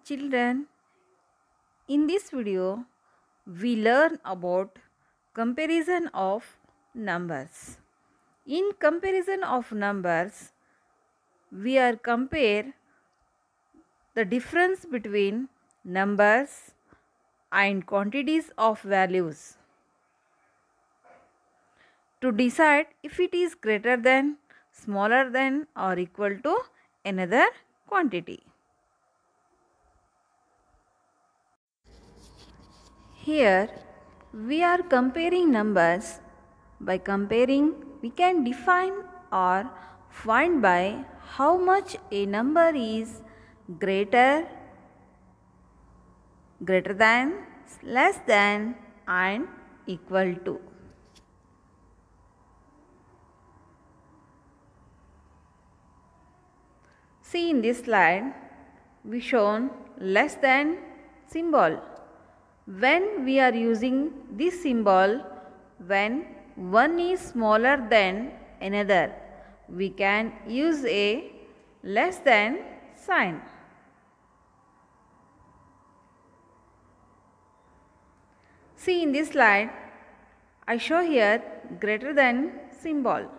Children, in this video, we learn about comparison of numbers. In comparison of numbers, we are compare the difference between numbers and quantities of values to decide if it is greater than, smaller than or equal to another quantity. Here we are comparing numbers. By comparing, we can define or find by how much a number is greater, greater than, less than and equal to. See, in this slide, we shown less than symbol. When we are using this symbol, when one is smaller than another, we can use a less than sign. See, in this slide, I show here greater than symbol.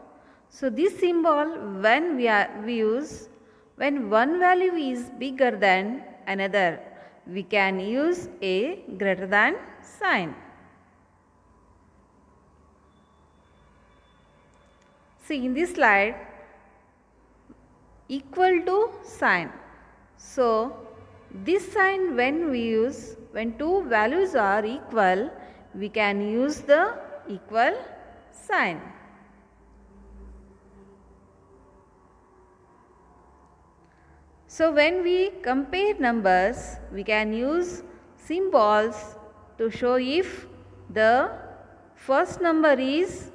So this symbol, when we use, when one value is bigger than another, we can use a greater than sign. See, in this slide, equal to sign. So this sign, when we use, when two values are equal, we can use the equal sign. So when we compare numbers, we can use symbols to show if the first number is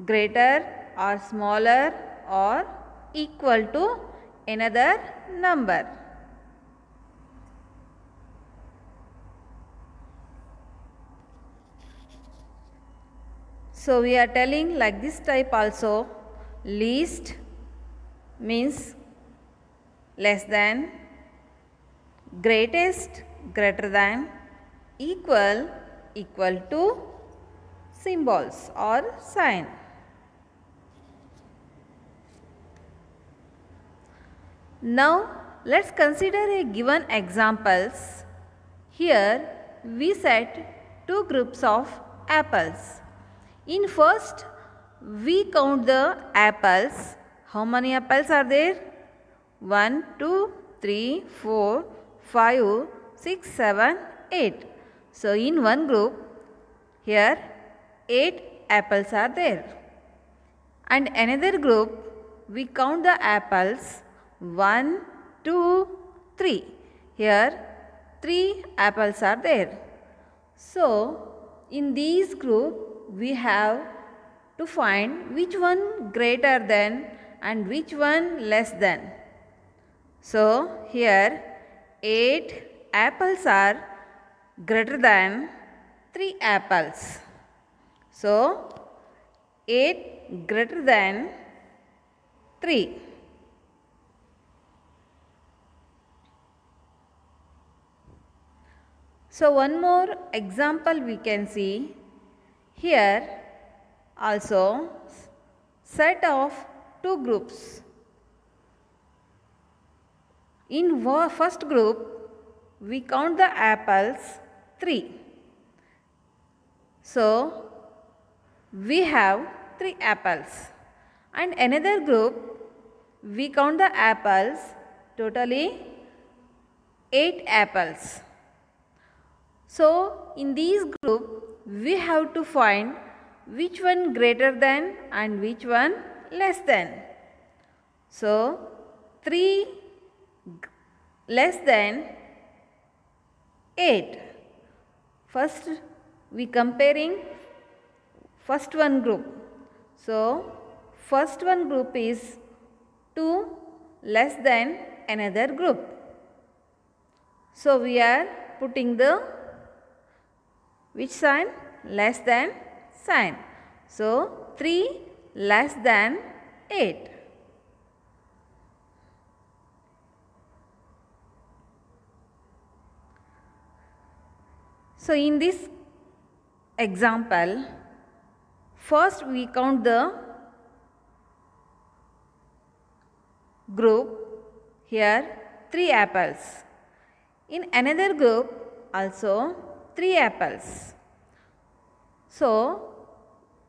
greater or smaller or equal to another number. So we are telling like this type also, least means less than, greatest greater than, equal equal to symbols or sign. Now let's consider a given examples. Here we set two groups of apples. In first, we count the apples. How many apples are there? 1, 2, 3, 4, 5, 6, 7, 8. So in one group, here 8 apples are there. And another group, we count the apples 1, 2, 3. Here 3 apples are there. So in these group, we have to find which one greater than and which one less than. So here 8 apples are greater than 3 apples. So 8 greater than 3. So one more example we can see. Here also set of two groups. In first group, we count the apples 3. So we have 3 apples. And another group, we count the apples totally 8 apples. So in these group, we have to find which one greater than and which one less than. So 3 less than 8. First we comparing first one group. So first one group is 2 less than another group. So we are putting the which sign? Less than sign. So 3 less than 8. So in this example, first we count the group. Here 3 apples. In another group also 3 apples. So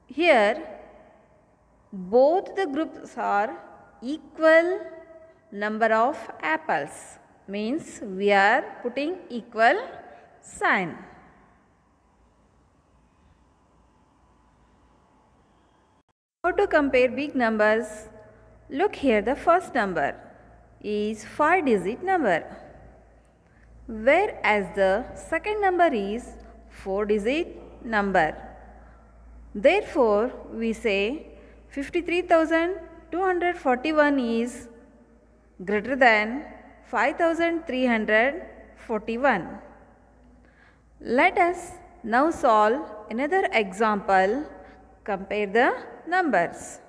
here both the groups are equal number of apples, means we are putting equal sign. How to compare big numbers? Look here, the first number is 5-digit number, whereas the second number is 4-digit number. Therefore, we say 53,241 is greater than 5,341. Let us now solve another example. Compare the numbers.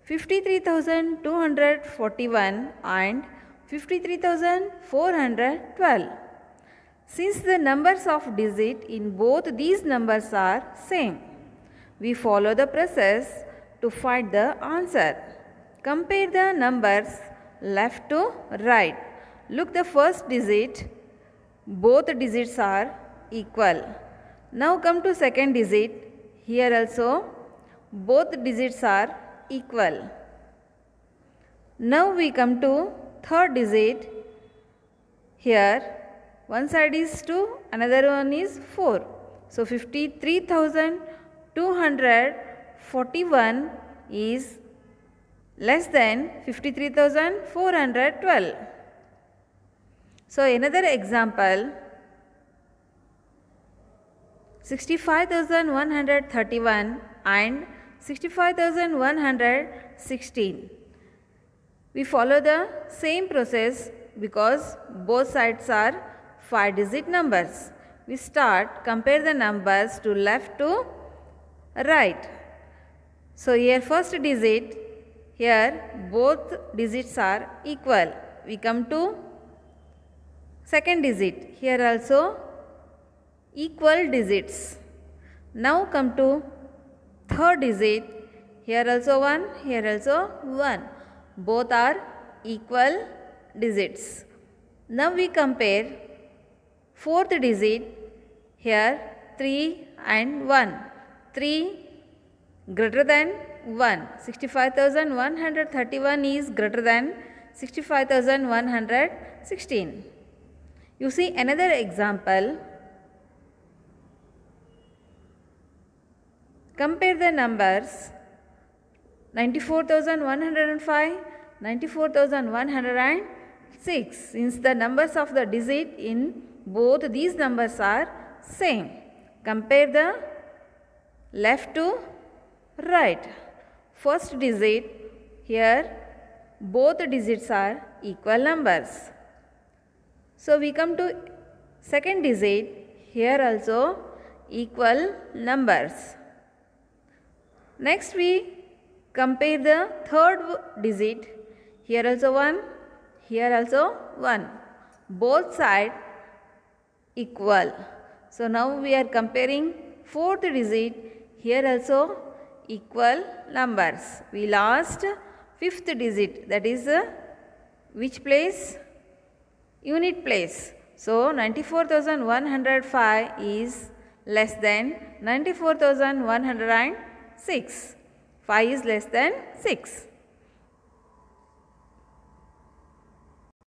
53,241 and 53,412. Since the numbers of digit in both these numbers are same, we follow the process to find the answer. Compare the numbers left to right. Look, the first digit, both digits are equal. Now come to second digit. Here also both digits are equal. Now we come to third digit. Here one side is 2, another one is 4. So 53,241 is less than 53,412. So another example, 65,131 and 65,116. We follow the same process because both sides are 5-digit numbers. We compare the numbers to left to right. So here first digit, here both digits are equal. We come to second digit, here also equal digits. Now come to third digit, here also 1, here also 1. Both are equal digits. Now we compare fourth digit, here 3 and 1. 3 greater than 1. 65,131 is greater than 65,116. You see another example. Compare the numbers 94,105, 94,106. Since the numbers of the digit in both these numbers are same, compare the left to right. First digit, here both digits are equal numbers. So we come to second digit, here also equal numbers. Next we compare the third digit, here also 1, here also 1. Both sides equal. So now we are comparing fourth digit, here also equal numbers. We lost fifth digit, that is which place? Unit place. So 94,105 is less than 94,106. 5 is less than 6.